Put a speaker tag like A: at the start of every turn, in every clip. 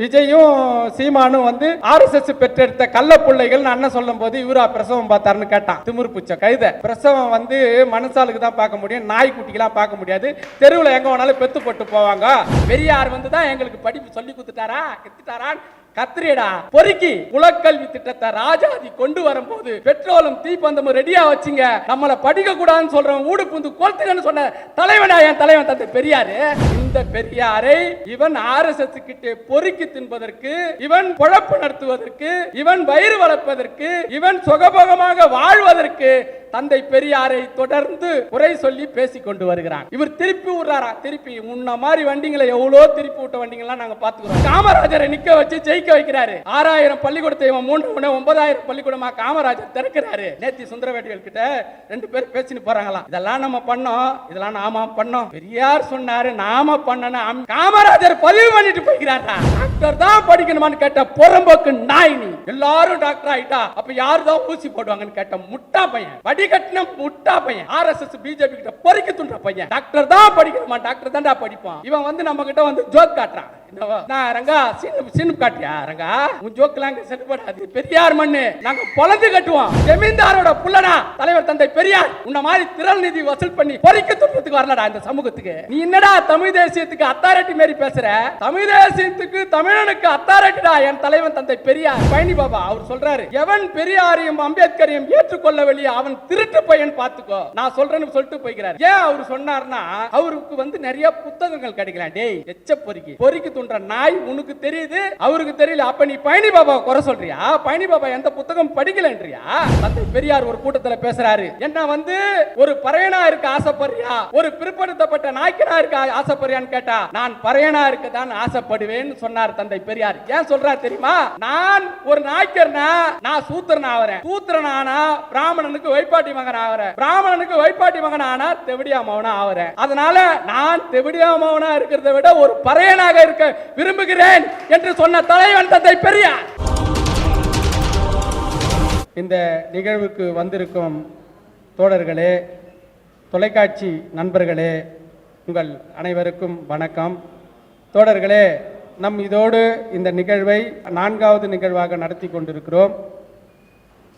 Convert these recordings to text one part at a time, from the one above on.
A: விஜயும் சீமானும் வந்து RSS பெற்றெடுத்த கள்ள பிள்ளைகள் அண்ணன் சொல்லும் போது இவரா பிரசவம் பார்த்தாருன்னு கேட்டான். திமிரு புச்ச கழுத. பிரசவம் வந்து மனுஷாளுக்கு தான் பார்க்க முடியும், நாய்க்குட்டிக்கெல்லாம் பார்க்க முடியாது. தெருவில் எங்க வேணாலும் பெத்து போட்டு போவாங்க. பெரியார் வந்து தான் எங்களுக்கு படிப்பு சொல்லி கொடுத்துட்டாரா கத்துட்டாரான் கத்திரியடா பொறுக்கி குலக்கல்வி திட்டத்தை ராஜாதி கொண்டு வரும்போது பெட்ரோலும் தீப்பந்தமும் ரெடியா வச்சுங்க, நம்மளை படிக்க கூடாதுன்னு சொல்றவன் ஊடு புந்து கொளுத்துங்கன்னு சொன்ன தலைவனா என் தலைவன் தந்தை பெரியாரு. இந்த பெரியாரை இவன் RSS கிட்டே பொறுக்கி தின்பதற்கு, இவன் பொழப்பு நடத்துவதற்கு, இவன் வயிறு வளர்ப்பதற்கு, இவன் சுகபோகமாக வாழ்வதற்கு தந்தை பெரியாரை தொடர்ந்து குறை சொல்லி பேசிக் கொண்டு வருகிறான். இவர் திருப்பி விடுறாரா? திருப்பி உன்ன மாதிரி வண்டிங்களை எவ்வளோ திருப்பி விட்ட வண்டிங்கெல்லாம் நாங்க பாத்துக்கிறோம். காமராஜரை நிக்க வச்சு ஜெயிக்க வைக்கிறாரு. 6000 பள்ளிக்கூடத்தை 9000 பள்ளிக்கூடமா காமராஜர் திறக்கிறாரு. நேத்தி சுந்தரவேட்டிகள் கிட்ட 2 பேர் பேசிட்டு போறாங்களாம். இதெல்லாம் நம்ம பண்ணோம், இதெல்லாம் நாம பண்ணோம். பெரியார் சொன்னாரு நாம பண்ணணும். காமராஜர் பதிவு பண்ணிட்டு போய்கிறாரா? டாக்டர் தான் படிக்கணுமான்னு கேட்ட புறம்போக்கு நாய் நீ. எல்லாரும் டாக்டர் ஆயிட்டா அப்ப யாரு தான் ஊசி போடுவாங்கன்னு கேட்ட முட்டா பையன், வடிகட்டின முட்டா பையன், RSS BJP கிட்ட பொறுக்கி துண்ட பையன். டாக்டர் தான் படிக்கணுமா? டாக்டர் தான்டா படிப்பான். இவன் வந்து நம்ம கிட்ட வந்து ஜோக் காட்டுறான். நான் ரங்கா சின்ன காட்டியா ரங்கா, உன் ஜோக்கெல்லாம் செட்டுப்படாது. பெரியார் மண்ணு நாங்க பொழந்து கட்டுவோம். ஜமீன்தாரோட புள்ளனா தலைவர் தந்தை பெரியார். உன்ன மாதிரி திரள் நிதி வசூல் பண்ணி பொறுக்கி துன்றதுக்கு வரலடா இந்த சமூகத்துக்கு. நீ என்னடா தமிழ் தேசியத்துக்கு அத்தாரிட்டி மாரி பேசுற? தமிழ் தேசியத்துக்கு தமிழனுக்கு அத்தாரிட்டிடா என் தலைவன் தந்தை பெரியார். பழனி பாபா அவர் சொல்றாரு, எவன் பெரியாரையும் அம்பேத்கரையும் ஏற்றுக்கொள்ளவில்லை அவன் திருட்டு பையன் பாத்துக்கோ. நான் சொல்றேன்னு சொல்லிட்டு போய்கிறார். ஏன் அவர் சொன்னார்னா அவருக்கு வந்து நிறைய புத்தகங்கள் கிடைக்கலாம். டேய் எச்ச பொறுக்கி துன்ற நாய், உனக்கு தெரியுது அவருக்கு தெரியல. அப்ப நீ பழனி பாபா குறை சொல்றியா? பழனி பாபா எந்த புத்தகம் படிக்கலன்றியா? தந்தை பெரியார் ஒரு கூட்டத்தில் பேசுறாரு. என்ன வந்து ஒரு பறையனா இருக்க ஆசைப்படுறியா, ஒரு பிற்படுத்தப்பட்ட நாய்க்கனா இருக்க ஆசைப்படுறியான்னு கேட்டா நான் பறையனா இருக்க தான் ஆசைப்படுவேன்னு சொன்னார் தந்தை பெரியார். ஏன் சொல்றாரு தெரியுமா? நான் ஒரு நாய்க்கர்னா நான் சூத்திரன் ஆவறேன், சூத்திரன் ஆனா பிராமணனுக்கு வைப்பாட்டி மகன் ஆவறேன், பிராமணனுக்கு வைப்பாட்டி மகன் ஆனா தெவிடியா மகனா ஆவறேன். அதனால நான் தெவிடியா மகனா இருக்கிறதை விட ஒரு பறையனாக இருக்க விரும்புகிறேன் என்று சொன்ன தலைவன் தந்தை பெரியார். இந்த நிகழ்வுக்கு வந்திருக்கும் தோழர்களே, தொலைக்காட்சி நண்பர்களே, உங்கள் அனைவருக்கும் வணக்கம். தோழர்களே, நம் இதோடு இந்த நிகழ்வை 4வது நிகழ்வாக நடத்தி கொண்டிருக்கிறோம்.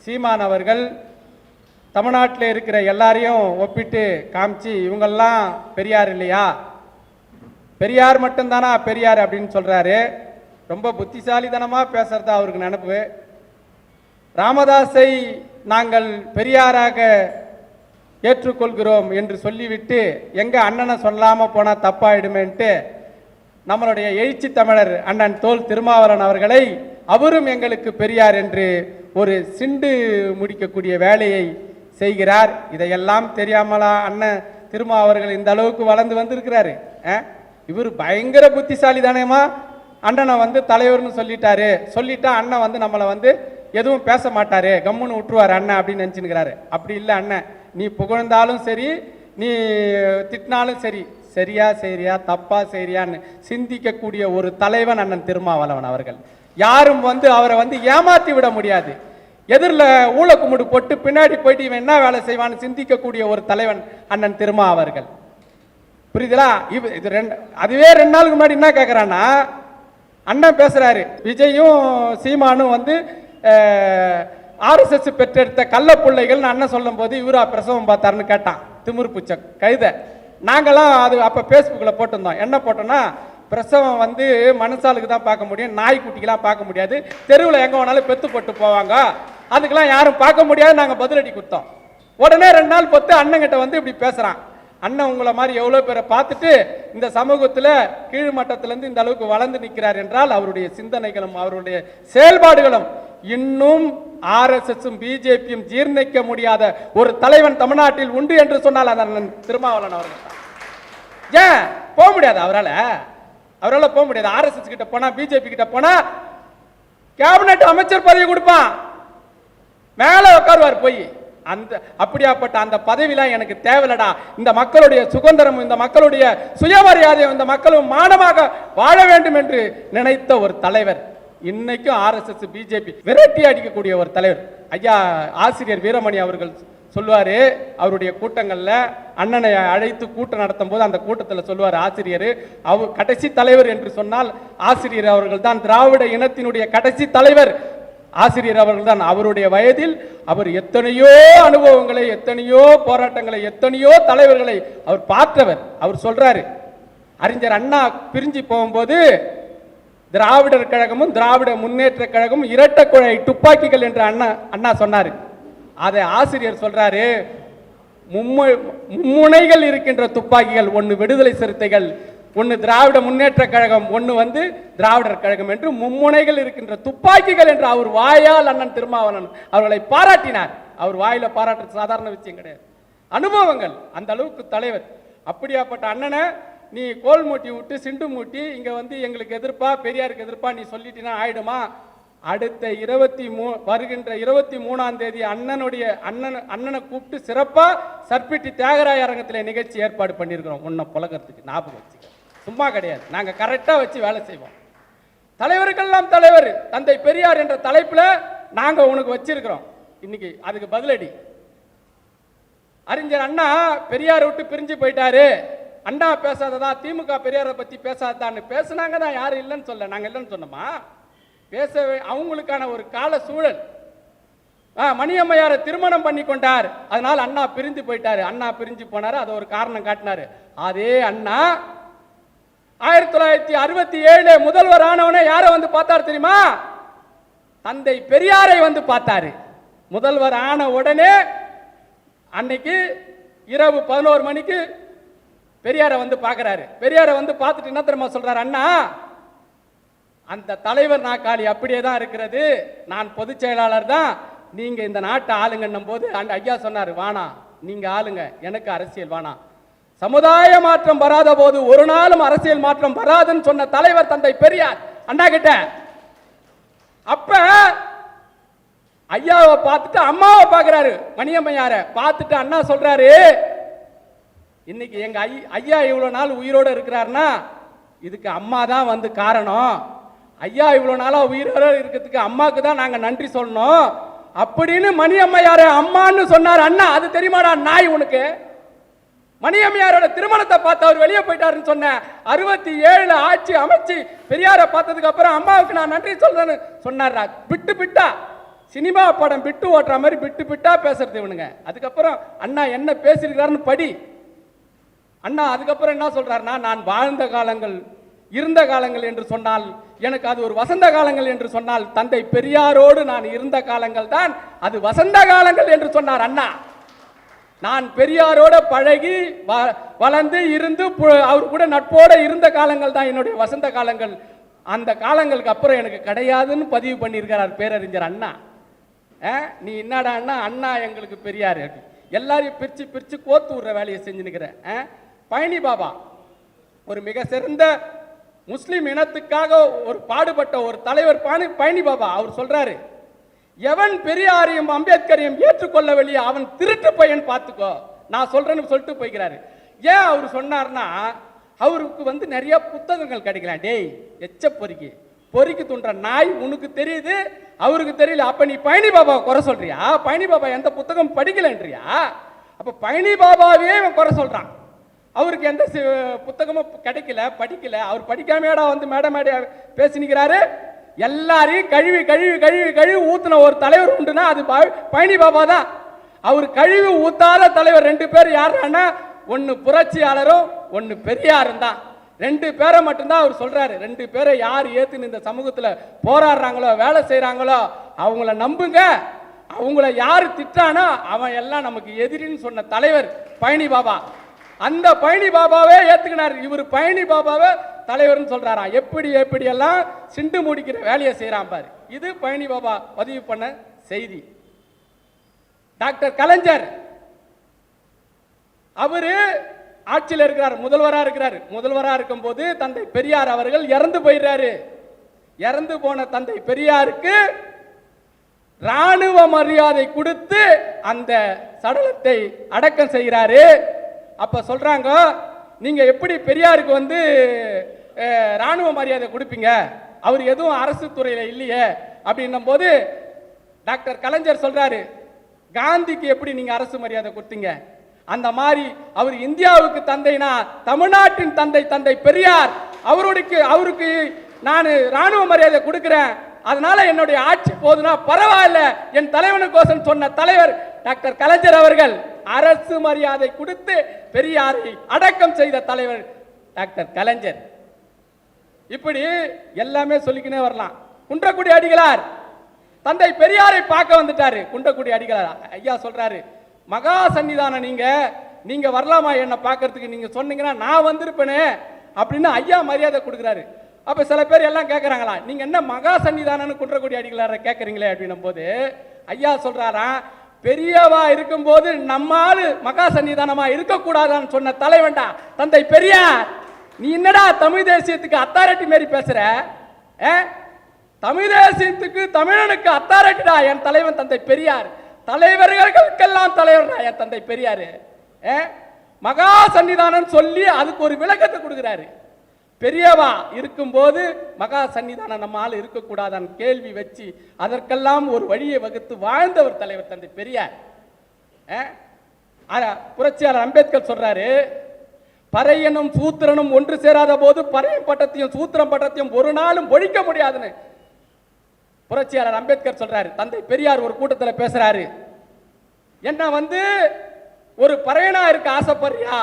A: சீமான் அவர்கள் தமிழ்நாட்டில் இருக்கிற எல்லாரையும் ஒப்பிட்டு காமிச்சு இவங்கெல்லாம் பெரியார் இல்லையா, பெரியார் மட்டும்தானா பெரியார் அப்படின்னு சொல்றாரு. ரொம்ப புத்திசாலித்தனமா பேசுறதா அவருக்கு நினைப்பு. ராமதாஸை நாங்கள் பெரியாராக ஏற்றுக்கொள்கிறோம் என்று சொல்லிவிட்டு எங்க அண்ணனை சொல்லாம போனா தப்பாயிடுமேன்ட்டு நம்மளுடைய எழுச்சி தமிழர் அண்ணன் தோல் திருமாவளவன் அவர்களை அவரும் எங்களுக்கு பெரியார் என்று ஒரு சிண்டு முடிக்கக்கூடிய வேலையை செய்கிறார். இதையெல்லாம் தெரியாமலா அண்ணன் திருமாவர்கள் இந்த அளவுக்கு வளர்ந்து வந்திருக்கிறாரு? இவர் பயங்கர புத்திசாலி தானேமா. அண்ணனை வந்து தலைவர்னு சொல்லிட்டா அண்ணன் வந்து நம்மளை வந்து எதுவும் பேச மாட்டாரு, கம்முன்னு விட்டுருவாரு அண்ணன் அப்படின்னு நினைச்சுக்கிறாரு. அப்படி இல்லை அண்ணன், நீ புகழ்ந்தாலும் சரி நீ திட்டினாலும் சரி, சரியா செய்றியா தப்பா செய்றியான்னு சிந்திக்கக்கூடிய ஒரு தலைவன் அண்ணன் திருமாவளவன் அவர்கள். யாரும் வந்து அவரை வந்து ஏமாத்தி விட முடியாது. எதிரில் ஊழக்குமுடு போட்டு பின்னாடி போயிட்டு இவன் என்ன வேலை செய்வான்னு சிந்திக்கக்கூடிய ஒரு தலைவன் அண்ணன் திருமா அவர்கள். புரியுதுலா? அதுவே 2 நாளுக்கு முன்னாடி என்ன கேட்குறான்னா, அண்ணன் பேசுறாரு, விஜயும் சீமானும் வந்து RSS பெற்றெடுத்த கள்ள பிள்ளைகள் அண்ணன் சொல்லும் போது இவரா பிரசவம் பார்த்தாருன்னு கேட்டான். திமிரு புச்ச கழுத. நாங்களாம் அது அப்போ ஃபேஸ்புக்கில் போட்டிருந்தோம். என்ன போட்டோம்னா, பிரசவம் வந்து மனுஷாளுக்கு தான் பார்க்க முடியும், நாய்க்குட்டிக்கெல்லாம் பார்க்க முடியாது. தெருவில் எங்கே வேணாலும் பெத்து போட்டு போவாங்க, அதுக்கெல்லாம் யாரும் பார்க்க முடியாது. நாங்கள் பதிலடி கொடுத்தோம். உடனே 2 நாள் பொறுத்து அண்ணங்கிட்ட வந்து இப்படி பேசுகிறான். அண்ணன் உங்களை மாதிரி எவ்வளோ பேரை பார்த்துட்டு இந்த சமூகத்தில் கீழ் மட்டத்திலேருந்து இந்த அளவுக்கு வளர்ந்து நிற்கிறார் என்றால் அவருடைய சிந்தனைகளும் அவருடைய செயல்பாடுகளும் இன்னும் RSSும் BJPயும் ஜீர்ணிக்க முடியாத ஒரு தலைவன் தமிழ்நாட்டில் உண்டு என்று சொன்னால் அந்த அண்ணன் திருமாவளவன் அவர்கள் தான். ஏன் போக முடியாது? அவரால் போக முடியாது. RSS கிட்ட போனா BJP கிட்ட போனா கேபினட் அமைச்சர் பதவி கொடுப்பான், மேல உட்காருவார் போய். அந்த அப்படியாப்பட்ட அந்த பதவிலாம் எனக்கு தேவையில்லடா. இந்த மக்களுடைய சுதந்திரமும் இந்த மக்களுடைய சுயமரியாதையும் இந்த மக்களும் மானமாக வாழ வேண்டும் என்று நினைத்த ஒரு தலைவர். இன்னைக்கும் RSS BJP விரட்டி அடிக்கக்கூடிய ஒரு தலைவர் ஐயா ஆசிரியர் வீரமணி அவர்கள் சொல்லுவாரு. அவருடைய கூட்டங்கள்ல அண்ணனை அழைத்து கூட்டம் நடத்தும் போது அந்த கூட்டத்தில் சொல்லுவார் ஆசிரியர், அவர் கடைசி தலைவர் என்று சொன்னால் ஆசிரியர் அவர்கள் தான். திராவிட இனத்தினுடைய கடைசி தலைவர் ஆசிரியர் அவர்கள் தான். அவருடைய வயதில் அவர் எத்தனையோ அனுபவங்களை, எத்தனையோ போராட்டங்களை, எத்தனையோ தலைவர்களை அவர் பார்த்தவர். அவர் சொல்றாரு, அறிஞர் அண்ணா பிரிஞ்சு போகும்போது திராவிடர் கழகமும் திராவிட முன்னேற்ற கழகமும் இரட்டை குழாய் துப்பாக்கிகள் என்று அண்ணா சொன்னார். அதை ஆசிரியர் சொல்றாரு, மும்முனைகள் இருக்கின்ற துப்பாக்கிகள், ஒன்னு விடுதலை சிறுத்தைகள், ஒன்னு திராவிட முன்னேற்ற கழகம், ஒன்னு திராவிடர் கழகம் என்று மும்முனைகள் இருக்கின்ற துப்பாக்கிகள் என்று அவர் வாயால் அண்ணன் திருமாவளவன் அவர்களை பாராட்டினார். அவர் வாயில பாராட்டு சாதாரண விஷயம் கிடையாது, அனுபவங்கள். அந்த அளவுக்கு தலைவர். அப்படியாப்பட்ட அண்ணனை நீ கோல் மூட்டி விட்டு சிண்டு மூட்டி இங்க எங்களுக்கு எதிர்ப்பா பெரியாருக்கு எதிர்ப்பா நீ சொல்லிட்டீங்கன்னா ஆயிடுமா? அடுத்த வருகின்ற 23ஆம் தேதி அண்ணனை கூப்பிட்டு சிறப்பா சர்பிட்டி தியாகராய அரங்கத்தில் நிகழ்ச்சி ஏற்பாடு பண்ணியிருக்கிறோம். உன்னை புலகத்துக்கு ஞாபகம் வச்சுக்க, சும்மா கிடையாது. நாங்க கரெக்டா வச்சு வேலை செய்வோம். தலைவருக்கெல்லாம் தலைவர் தந்தை பெரியார் என்ற தலைப்புல நாங்க உனக்கு வச்சிருக்கிறோம். இன்னைக்கு அதுக்கு பதிலடி. அறிஞர் அண்ணா பெரியார் விட்டு பிரிஞ்சு போயிட்டாரு, அண்ணா பேசாததா, திமுக பெரியாரை பத்தி பேசாதான்னு பேசுனாங்க தான். யாரும் இல்லைன்னு சொல்ல, நாங்க இல்லைன்னு சொன்னோமா? பேச அவங்களுக்கான ஒரு கால சூழல். மணியம்மையாரை திருமணம் பண்ணி கொண்டார், அதனால அண்ணா பிரிந்து போயிட்டாரு. அண்ணா பிரிஞ்சு போனாரு, அதை ஒரு காரணம் காட்டினாரு. அதே அண்ணா 1967 முதல்வர் ஆனவனே யாரை பார்த்தார் தெரியுமா? தந்தை பெரியாரை பார்த்தாரு. முதல்வர் ஆன உடனே அன்னைக்கு இரவு 11 மணிக்கு பெரியாரை பார்க்கிறாரு. பெரியாரை பார்த்துட்டு என்ன தெரியுமா சொல்றாரு? அண்ணா, அந்த தலைவர் நாற்காலி அப்படியே தான் இருக்கிறது, நான் பொதுச் செயலாளர் தான், நீங்க இந்த நாட்டை ஆளுங்கன்னும் போது ஐயா சொன்னார், வானா நீங்க ஆளுங்க, எனக்கு அரசியல் வானா. சமுதாய மாற்றம் வராத போது ஒரு நாளும் அரசியல் மாற்றம் வராதுன்னு சொன்ன தலைவர் தந்தை பெரியார் அண்ணா கிட்ட. அப்ப ஐயாவை பார்த்துட்டு அம்மாவை பார்க்கிறாரு, மணியம்மையார பார்த்துட்டு அண்ணா சொல்றாரு, இன்னைக்கு எங்க ஐயா இவ்வளவு நாள் உயிரோடு இருக்கிறாருன்னா இதுக்கு அம்மா தான் காரணம். ஐயா இவ்வளவு நாளா உயிரோடு இருக்கிறதுக்கு அம்மாவுக்கு தான் நாங்க நன்றி சொல்லணும் அப்படின்னு மணியம்மையார அம்மான்னு சொன்னார் அண்ணா. அது தெரியுமாடா நாய் உனக்கு? மணியம்மையாரோட திருமணத்தை பார்த்து அவர் வெளியே போயிட்டாருன்னு சொன்ன 67 ஆட்சி அமைச்சு பெரியாரை பார்த்ததுக்கு அப்புறம் அம்மாவுக்கு நான் நன்றி சொல்றேன்னு சொன்னார். பிட்டு பிட்டா சினிமா படம் பிட்டு ஓட்டுற மாதிரி பிட்டு பிட்டா பேசுறது இவனுங்க. அதுக்கப்புறம் அண்ணா என்ன பேசியிருக்கிறாருன்னு படி. அண்ணா அதுக்கப்புறம் என்ன சொல்றாருன்னா, நான் வாழ்ந்த காலங்கள் இருந்த காலங்கள் என்று சொன்னால் எனக்கு அது ஒரு வசந்த காலங்கள் என்று சொன்னால் தந்தை பெரியாரோடு நான் இருந்த காலங்கள் தான் அது வசந்த காலங்கள் என்று சொன்னார் அண்ணா. நான் பெரியாரோட பழகி வளர்ந்து இருந்து அவர் கூட நட்போட இருந்த காலங்கள் தான் என்னுடைய வசந்த காலங்கள். அந்த காலங்களுக்கு அப்புறம் எனக்கு கிடையாதுன்னு பதிவு பண்ணியிருக்கிறார் பேரறிஞர் அண்ணா. நீ என்னடா அண்ணா, அண்ணா எங்களுக்கு பெரியார், எல்லாரையும் பிரிச்சு பிரிச்சு கோத்து விடுற வேலையை செஞ்சுன்னுக்கிற. பழனி பாபா ஒரு மிக சிறந்த முஸ்லிம் இனத்துக்காக ஒரு பாடுபட்ட ஒரு தலைவர் பழனி பாபா. அவர் சொல்றாரு, எவன் பெரியாரையும் அம்பேத்கரையும் ஏற்றுக்கொள்ளவில்லையோ அவன் திருட்டு பையன் பார்த்துக்கோ, நான் சொல்றேன்னு சொல்லிட்டு போய்கிறாரு. ஏன் அவர் சொன்னார்னா, அவருக்கு நிறைய புத்தகங்கள் கிடைக்கலாம். டேய் எச்ச பொறிக்கு துண்ட நாய், உனக்கு தெரியுது அவருக்கு தெரியல. அப்ப நீ பழனி பாபா குறை சொல்றியா? பழனி பாபா எந்த புத்தகம் படிக்கலன்றியா? அப்ப பழனி பாபாவே இவன் குறை சொல்றான். அவருக்கு எந்த புத்தகமும் கிடைக்கல, படிக்கல. அவர் படிக்காமையாடா மேடை மேடை பேசினிக்கிறாரு. எல்லாரையும் கழுவி கழுவி கழுவி கழுவி ஊத்துன ஒரு தலைவர் உண்டுனா அது பழனி பாபா தான். அவர் கழுவி ஊத்தாத தலைவர் 2 பேர் யாருன்னா, ஒன்னு புரட்சியாளரும் ஒன்னு பெரியாரும் தான். 2 பேரை மட்டும்தான் அவர் சொல்றாரு. 2 பேரை யார் ஏத்துன்னு இந்த சமூகத்துல போராடுறாங்களோ வேலை செய்யறாங்களோ அவங்கள நம்புங்க. அவங்கள யாரு திட்டானோ அவன் எல்லாம் நமக்கு எதிரின்னு சொன்ன தலைவர் பழனி பாபா. அந்த பழனி பாபாவே ஏத்துக்கினார். இவர் பழனி பாபாவே தலைவர்னு சொல்றாராம். எப்படி எல்லாம் சிண்டு முடிக்கிற வேலையை செய்யறான் பாரு. இது பழனி பாபா பதிவு பண்ண செய்தி. டாக்டர் கலைஞர் அவரு ஆட்சியில் இருக்கிறார், முதல்வரா இருக்கிறார். முதல்வரா இருக்கும் போது தந்தை பெரியார் அவர்கள் இறந்து போயிடுறாரு. இறந்து போன தந்தை பெரியாருக்கு ராணுவ மரியாதை கொடுத்து அந்த சடலத்தை அடக்கம் செய்கிறாரு. அப்ப சொல்றாங்க, நீங்க எப்படி பெரியாருக்கு ராணுவ மரியாதை கொடுப்பீங்க, அவர் எதுவும் அரசு துறையில இல்லையே அப்படின்னும் போது டாக்டர் கலைஞர் சொல்றாரு, காந்திக்கு எப்படி நீங்க அரசு மரியாதை கொடுத்தீங்க? அந்த மாதிரி அவர் இந்தியாவுக்கு தந்தைனா தமிழ்நாட்டின் தந்தை தந்தை பெரியார். அவருக்கு நான் ராணுவ மரியாதை கொடுக்கிறேன், அதனால என்னுடைய ஆட்சி போதுனா பரவாயில்ல, என் தலைவனுக்கோசம் சொன்ன தலைவர் டாக்டர் கலைஞர் அவர்கள் அரசு மரியாதை கொடுத்து பெரியாரை அடக்கம் செய்த தலைவர் டாக்டர் கலைஞர். இப்படி எல்லாமே சொல்லிக்கினே வரலாம். குன்றக்குடி அடிகளார் தந்தை பெரியாரை பார்க்க வந்துட்டாரு. குன்றக்குடி அடிகளார் ஐயா சொல்றாரு, மகா சன்னிதானம் நீங்க வரலாமா என்ன பார்க்கறதுக்கு? நீங்க சொன்னீங்கன்னா நான் வந்திருப்பேனே அப்படின்னு ஐயா மரியாதை கொடுக்குறாரு. அப்ப சில பேர் எல்லாம் கேட்கறாங்களா, நீங்க என்ன மகா சன்னிதானம் குன்றக்குடி அடிகளார கேட்கறீங்களே அப்படின்னும் போது ஐயா சொல்றாராம், பெரியவா இருக்கும்போது நம்மால் மகா சன்னிதானமா இருக்கக்கூடாதான்னு சொன்ன தலைவன்டா தந்தை பெரியார். நீ என்னடா தமிழ் தேசியத்துக்கு அத்தாரிட்டி மாரி பேசுற? தமிழ் தேசியத்துக்கு தமிழனுக்கு அத்தாரிட்டிடா என் தலைவன் தந்தை பெரியார். தலைவர்களுக்கெல்லாம் தலைவர்டா என் தந்தை பெரியாரு. மகா சன்னிதானம் சொல்லி அதுக்கு ஒரு விளக்கத்தை கொடுக்கிறாரு. பெரியவா இருக்கும்போது மகா சன்னிதானம் நம்ம ஆள் இருக்கக்கூடாதான் கேள்வி வச்சு அதற்கெல்லாம் ஒரு வழியை வகுத்து வாழ்ந்தவர் தலைவர் தந்தை பெரியார். புரட்சியாளர் அம்பேத்கர் சொல்றாரு, பறையனும் சூத்திரனும் ஒன்று சேராத போது பறையும் பட்டத்தையும் சூத்திரம் பட்டத்தையும் ஒரு நாளும் ஒழிக்க முடியாதுன்னு புரட்சியாளர் அம்பேத்கர் சொல்றாரு. தந்தை பெரியார் ஒரு கூட்டத்தில் பேசுறாரு, என்ன ஒரு பறையனா இருக்க ஆசைப்படுறியா,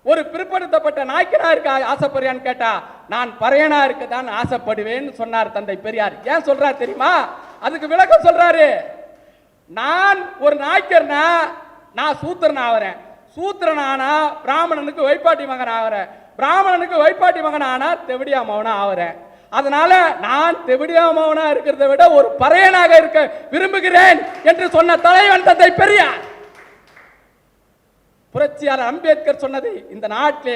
A: ஒரு பிற்படுத்தப்பட்ட நாய்க்கனா இருக்க ஆசைப்படுறியான்னு கேட்டா நான் பறையனா இருக்கதான் ஆசைப்படுவேன்னு சொன்னார் தந்தை பெரியார். ஏன் சொல்றாரு தெரியுமா? அதுக்கு விளக்கம் சொல்றாரு, நான் ஒரு நாய்க்கர்னா நான் சூத்திரன் ஆகிறேன், சூத்திரன் ஆனா பிராமணனுக்கு வைப்பாட்டி மகன் ஆகிறேன், பிராமணனுக்கு வைப்பாட்டி மகன் ஆனா தெவிடியா மகனா ஆகிறேன். அதனால நான் தெவிடியா மகனா இருக்கிறத விட ஒரு பறையனாக இருக்க விரும்புகிறேன் என்று சொன்ன தலைவன் தந்தை பெரியார். புரட்சியாளர் அம்பேத்கர் சொன்னதை இந்த நாட்டிலே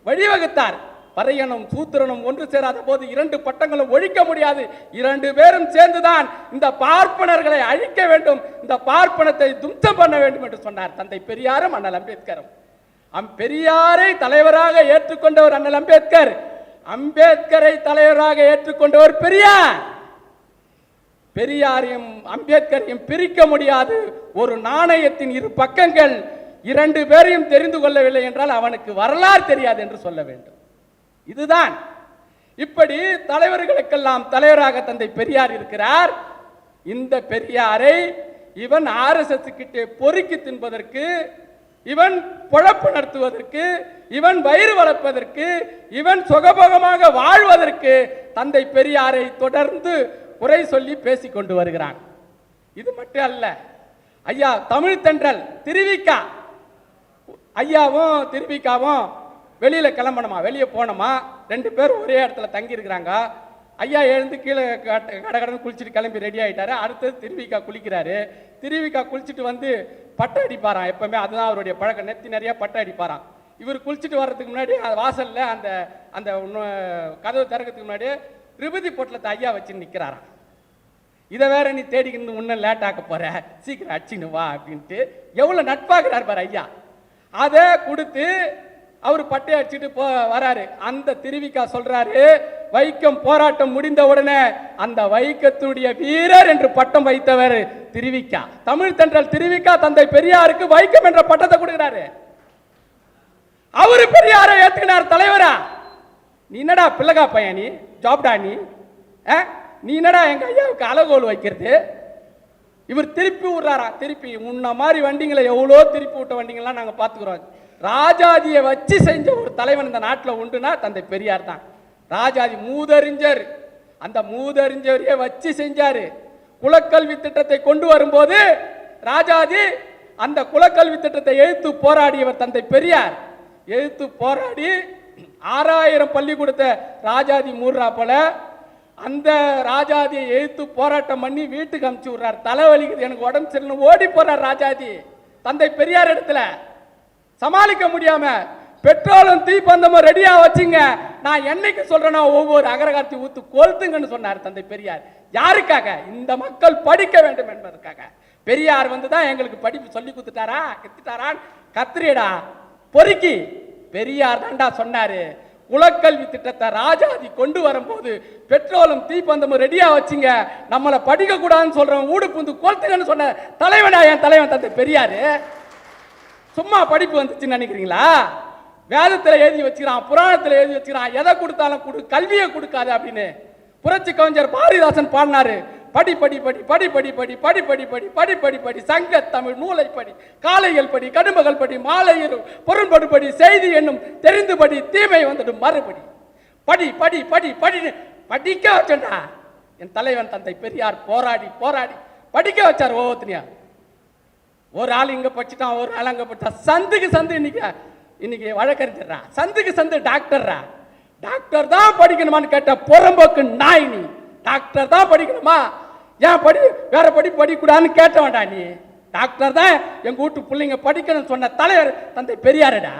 A: வழிவகுத்தார். பறையனும் சூத்திரனும் ஒன்று சேராத போது இரண்டு பட்டங்களும் ஒழிக்க முடியாது, இரண்டு பேரும் சேர்ந்துதான் இந்த பார்ப்பனர்களை அழிக்க வேண்டும், இந்த பார்ப்பனத்தை தும்சம் பண்ண வேண்டும் என்று சொன்னார் தந்தை பெரியாரும் அண்ணல் அம்பேத்கரும். பெரியாரை தலைவராக ஏற்றுக்கொண்டவர் அண்ணல் அம்பேத்கர், அம்பேத்கரை தலைவராக ஏற்றுக்கொண்டவர் பெரியார். பெரியாரையும் அம்பேத்கரையும் பிரிக்க முடியாது. ஒரு நாணயத்தின் இரு பக்கங்கள். இரண்டு பேரையும் தெரிந்து கொள்ளவில்லை என்றால் அவனுக்கு வரலாறு தெரியாது என்று சொல்ல வேண்டும். இதுதான். இப்படி தலைவர்களுக்கெல்லாம் தலைவராக தந்தை பெரியார் இருக்கிறார். இந்த பெரியாரை இவன் RSS கிட்டே பொறுக்கி தின்பதற்கு, இவன் பொழப்பு நடத்துவதற்கு, இவன் வயிறு வளர்ப்பதற்கு, இவன் சுகபோகமாக வாழ்வதற்கு தந்தை பெரியாரை தொடர்ந்து குறை சொல்லி பேசிக் கொண்டு வருகிறான். இது மட்டும் அல்ல, ஐயா தமிழ் தென்றல் திருவிக்கா ஐயாவும் திருவிக்காவும் வெளியில கிளம்பணுமா, வெளியே போனோமா, ரெண்டு பேரும் ஒரே இடத்துல தங்கி இருக்கிறாங்க. ஐயா எழுந்து கீழே கடகடன்னு குளிச்சுட்டு கிளம்பி ரெடி ஆயிட்டாரு. அடுத்தது திருவிக்கா குளிக்கிறாரு. திருவிக்கா குளிச்சுட்டு பட்டை அடிப்பாராம். எப்பவுமே அதுதான் அவருடைய பழக்கம், நெத்தி நிறைய பட்டை அடிப்பாராம். இவர் குளிச்சுட்டு வர்றதுக்கு முன்னாடி வாசல்ல அந்த அந்த கதவு திறக்கிறதுக்கு முன்னாடி விபூதி பொட்டலத்தை ஐயா வச்சு நிற்கிறாராம். இதை வேற நீ தேடிக்கிட்டு முன்ன லேட் ஆக்க போற, சீக்கிரம் அடிச்சுன்னு வா அப்படின்ட்டு எவ்வளவு நட்பாகிறார் பாரு ஐயா. அதை கொடுத்து அவர் பட்டை அடிச்சுட்டு வராரு. அந்த திருவிக்கா சொல்றாரு, வைக்கம் போராட்டம் முடிந்த உடனே அந்த வைக்கத்துடைய வீரர் என்று பட்டம் வைத்தவர் திருவிக்கா. தமிழ் தென்றல் திருவிக்கா தந்தை பெரியாருக்கு வைக்கம் என்ற பட்டத்தை கொடுக்கிறாரு. அவரு பெரியாரை ஏத்துக்கினார் தலைவரா. நீ என்னடா பிள்ளைகா பையன், நீ ஜாப்டா, நீ என்னடா எங்க ஐயாவுக்கு அளகோல் வைக்கிறது? இவர் திருப்பி விடுறாரா. திருப்பி முன்ன மாதிரி வண்டிங்களை எவ்வளோ திருப்பி விட்ட வண்டிங்கள்லாம் நாங்கள் பார்த்துக்கிறோம். ராஜாஜியை வச்சு செஞ்ச ஒரு தலைவன் இந்த நாட்டில் உண்டுனா தந்தை பெரியார் தான். ராஜாஜி மூதறிஞர், அந்த மூதறிஞரையே வச்சு செஞ்சாரு. குலக்கல்வி திட்டத்தை கொண்டு வரும்போது ராஜாஜி அந்த குலக்கல்வி திட்டத்தை எழுத்து போராடியவர் தந்தை பெரியார். எழுத்து போராடி 6000 பள்ளிக்கூடத்தை ராஜாஜி மூடுறா போல அந்த ராஜாதியை எழுத்து போராட்டம் பண்ணி வீட்டுக்கு அனுப்பிச்சு விடுறார். தலைவலிக்குது, எனக்கு உடம்பு சரியில்லை, ஓடி போறார் ராஜாதி. தந்தை பெரியார் இடத்துல சமாளிக்க முடியாம பெட்ரோலும் தீப்பந்தமும் ரெடியா வச்சுங்க, நான் என்னைக்கு சொல்றேன்னா ஒவ்வொரு அகரகார்த்தி ஊத்து கொளுத்துங்கன்னு சொன்னார் தந்தை பெரியார். யாருக்காக? இந்த மக்கள் படிக்க வேண்டும் என்பதற்காக. பெரியார் தான் எங்களுக்கு படிப்பு சொல்லி கொடுத்துட்டாரா, கத்துட்டாரா, கத்திரியடா பொறுக்கி. பெரியார் தான்டா சொன்னாரு, குலக்கல்வி திட்டத்தை ராஜாதி கொண்டு வரும்போது பெட்ரோலும் தீப்பந்தமும் ரெடியா வச்சுங்க, நம்மளை படிக்க கூடாதுன்னு சொல்றவன் ஊடு புந்து கொளுத்துங்கன்னு சொன்ன தலைவனா என் தலைவன் தந்தை பெரியாரு. சும்மா படிப்பு வந்துச்சுன்னு நினைக்கிறீங்களா? வேதத்துல எழுதி வச்சுக்கிறான், புராணத்துல எழுதி வச்சுக்கிறான், எதை கொடுத்தாலும் கொடு, கல்வியை கொடுக்காது அப்படின்னு புரட்சி கவிஞர் பாரதிதாசன் பாடினாரு. படி படி படி படி படி படி படி படி படி படி படி படி சங்க தமிழ் நூலை படி, காலைகள் படி, கடும்பகள் படி, மாலை பொருள்படு படி, செய்தி என்னும் தெரிந்து படி, தீமை வந்துடும் மறுபடி. படி படி படி படி படிக்க வச்சா என் தலைவன் தந்தை பெரியார் போராடி போராடி படிக்க வச்சார். ஒவ்வொருத்தனையா ஒரு ஆள் இங்க படிச்சுட்டான், ஒரு ஆள் அங்க படிச்சான். சந்துக்கு சந்து இன்னைக்கு வழக்கறிஞர்ரா, சந்துக்கு சந்து டாக்டர்ரா. டாக்டர் தான் படிக்கணுமான்னு கேட்ட புறம்போக்கு நாய் நீ. டாக்டர் தான் படிக்கணுமா? ஏன் வேற படிக்கூடாதுன்னு கேட்ட வேண்டாம் நீ. டாக்டர் தான் எங்க வீட்டு பிள்ளைங்க படிக்கணும்னு சொன்ன தலைவர் தந்தை பெரியாருடா.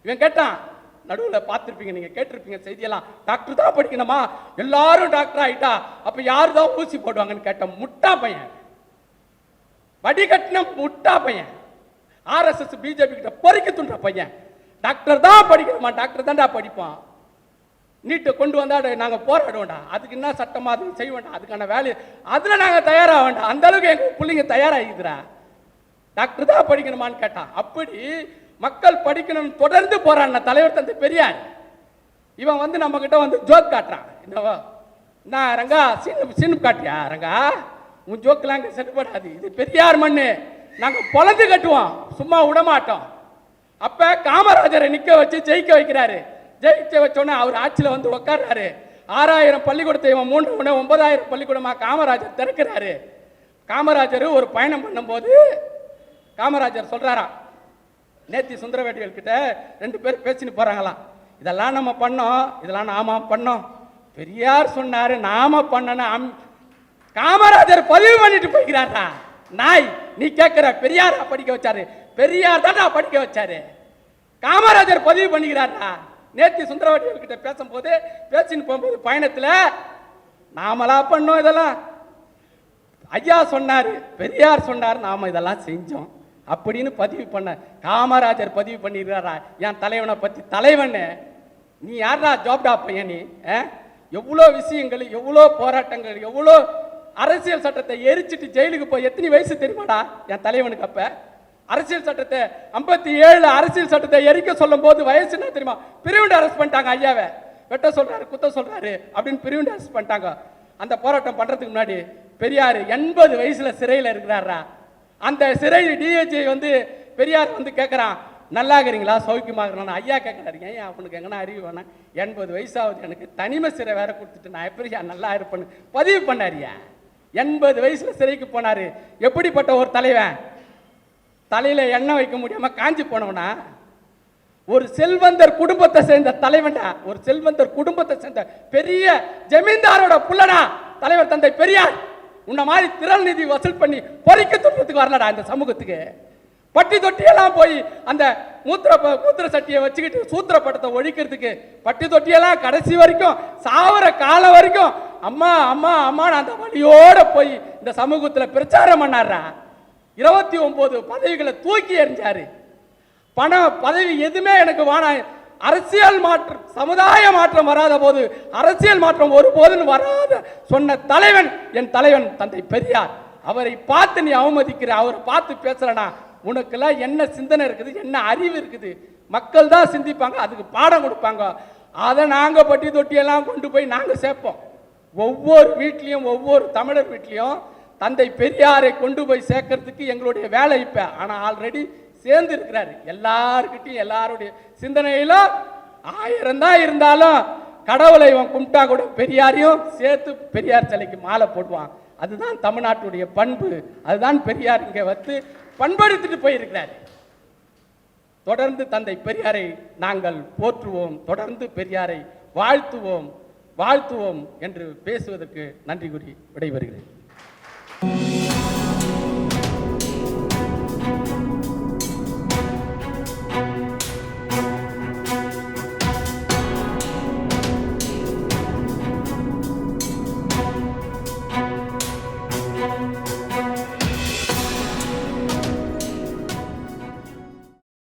A: இவன் கேட்டான், நடுவில் பார்த்துருப்பீங்க, நீங்க கேட்டிருப்பீங்க செய்தியெல்லாம், டாக்டர் தான் படிக்கணுமா, எல்லாரும் டாக்டர் ஆயிட்டா அப்ப யாரு தான் ஊசி போடுவாங்கன்னு கேட்ட முட்டா பையன், வடிகட்டின முட்டா பையன், RSS பிஜேபி கிட்ட பொறிக்க துண்ட பையன். டாக்டர் தான் படிக்கணுமா? டாக்டர் தான்டா படிப்பான். நீட்டை கொண்டு வந்தா நாங்க போராட வேண்டாம், அதுக்கு என்ன சட்டமா அது செய்ய வேண்டாம், அதுக்கான வேலையை அதுல நாங்க தயாராக வேண்டாம். அந்த அளவுக்கு எங்க பிள்ளைங்க தயாராகிக்கிறா. டாக்டர் தான் படிக்கணுமான்னு கேட்டான். அப்படி மக்கள் படிக்கணும் தொடர்ந்து போறான் தலைவர் தந்தை பெரியார். இவன் வந்து நம்ம கிட்ட வந்து ஜோக் காட்டுறான். நான் ரங்கா சீனு காட்டியா ரங்கா, உன் ஜோக்கெல்லாம் இங்க செட்டுப்படாது, இது பெரியார் மண்ணு, நாங்க பொழந்து கட்டுவோம், சும்மா விடமாட்டோம். அப்ப காமராஜரை நிக்க வச்சு ஜெயிக்க வைக்கிறாரு. ஜெயிக்க வச்சோன்னே அவர் ஆட்சியில் வந்து உட்கார்றாரு. 6000 பள்ளிக்கூடத்தை இவன் 9000 பள்ளிக்கூடமா காமராஜர் திறக்கிறாரு. காமராஜர் ஒரு பயணம் பண்ணும்போது காமராஜர் சொல்றாராம், நேத்தி சுந்தரவேட்டிகள் கிட்ட 2 பேர் பேசின்னு போறாங்களாம். இதெல்லாம் நம்ம பண்ணோம், இதெல்லாம் நாம பண்ணோம், பெரியார் சொன்னாரு நாம பண்ணணும். காமராஜர் பதிவு பண்ணிட்டு போய்கிறாரா நாய். நீ கேட்கிற பெரியார் படிக்க வச்சாரு, பெரியார் தான் படிக்க வச்சாரு, காமராஜர் பதிவு பண்ணிக்கிறாரா. நேத்தி சுந்தரவடிகள் கிட்ட பேசும்போது பேசின்னு போகும்போது பயணத்துல நாமளா பண்ணோம் இதெல்லாம், ஐயா சொன்னாரு, பெரியார் சொன்னாரு, நாம இதெல்லாம் செஞ்சோம் அப்படின்னு பதிவு பண்ண. காமராஜர் பதிவு பண்ணிருக்காரா என் தலைவனை பத்தி. தலைவன் நீ யாரா ஜாப்டா பையன் நீ? எவ்வளோ விஷயங்கள், எவ்வளோ போராட்டங்கள், எவ்வளோ அரசியல் சட்டத்தை எரிச்சிட்டு ஜெயிலுக்கு போய் எத்தனை வயசு தெரியுமாடா என் தலைவனுக்கு? அப்ப அரசியல் சட்டத்தை 57 அரசியல் சட்டத்தை எரிக்க சொல்லும் போது வயசு என்ன தெரியுமா? பிரிவுண்டு அரெஸ்ட் பண்ணிட்டாங்க. ஐயாவை வெட்ட சொல்றாரு, குத்த சொல்றாரு அப்படின்னு பிரிவுண்டு அரெஸ்ட் பண்ணிட்டாங்க. அந்த போராட்டம் பண்றதுக்கு முன்னாடி பெரியார் 80 வயசுல சிறையில் இருக்கிறாரா. அந்த சிறை டிஐஜி வந்து பெரியார் வந்து கேட்கறான், நல்லா இருக்கிறீங்களா, சௌக்கியமா இருக்கிறான். ஐயா கேட்கறாரு, ஏன் அவனுக்கு எங்கன்னா அறிவு வேணா, 80 வயசாவது எனக்கு தனிமை சிறை வேற கொடுத்துட்டு நான் எப்படியா நல்லா இருப்பேன்னு பதிவு பண்ணாரியா. 80 வயசுல சிறைக்கு போனாரு. எப்படிப்பட்ட ஒரு தலைவன்? தலையில எண்ணெய் வைக்க முடியாம காஞ்சி போனவனா? ஒரு செல்வந்தர் குடும்பத்தை சேர்ந்த தலைவன்டா, ஒரு செல்வந்தர் குடும்பத்தை சேர்ந்த பெரிய ஜமீன்தாரோட புள்ளனா தலைவர் தந்தை பெரியார். உன்ன மாதிரி திரள் நிதி வசூல் பண்ணி பொறிக்க தொட்டுறதுக்கு வரலடா இந்த சமூகத்துக்கு. பட்டி தொட்டியெல்லாம் போய் அந்த மூத்திர சட்டியை வச்சுக்கிட்டு சூத்திர படத்தை ஒழிக்கிறதுக்கு பட்டி தொட்டியெல்லாம் கடைசி வரைக்கும் சாவர காலம் வரைக்கும் அம்மா அம்மா அம்மான்னு அந்த வழியோட போய் இந்த சமூகத்துல பிரச்சாரம் பண்ணாரா. 29 பதவிகளை தூக்கி எறிஞ்சாரு. பணம் பதவி எதுவுமே எனக்கு வேணாம், அரசியல் மாற்றம் சமுதாய மாற்றம் வராத போது அரசியல் மாற்றம் ஒருபோதும் வராத சொன்ன தலைவன் என் தலைவன் தந்தை பெரியார். அவரை பார்த்து நீ அவமதிக்கிற, அவரை பார்த்து பேசுறனா, உனக்கெல்லாம் என்ன சிந்தனை இருக்குது, என்ன அறிவு இருக்குது? மக்கள் தான் சிந்திப்பாங்க, அதுக்கு பாடம் கொடுப்பாங்க. அதை நாங்க பட்டி தொட்டியெல்லாம் கொண்டு போய் நாங்க சேர்ப்போம். ஒவ்வொரு வீட்லையும், ஒவ்வொரு தமிழர் வீட்லையும் தந்தை பெரியாரை கொண்டு போய் சேர்க்கறதுக்கு எங்களுடைய வேலை இப்ப. ஆனா ஆல்ரெடி சேர்ந்து இருக்கிறாரு. எல்லாருக்கிட்டையும் எல்லாருடைய சிந்தனையிலும் 1000 தான் இருந்தாலும் கடவுளை இவன் கும்பிட்டா கூட பெரியாரையும் சேர்த்து பெரியார் சிலைக்கு மாலை போடுவான். அதுதான் தமிழ்நாட்டுடைய பண்பு. அதுதான் பெரியார் இங்க வந்து பண்படுத்திட்டு போயிருக்கிறார். தொடர்ந்து தந்தை பெரியாரை நாங்கள் போற்றுவோம், தொடர்ந்து பெரியாரை வாழ்த்துவோம் வாழ்த்துவோம் என்று பேசுவதற்கு நன்றி கூறி விடைபெறுகிறேன்.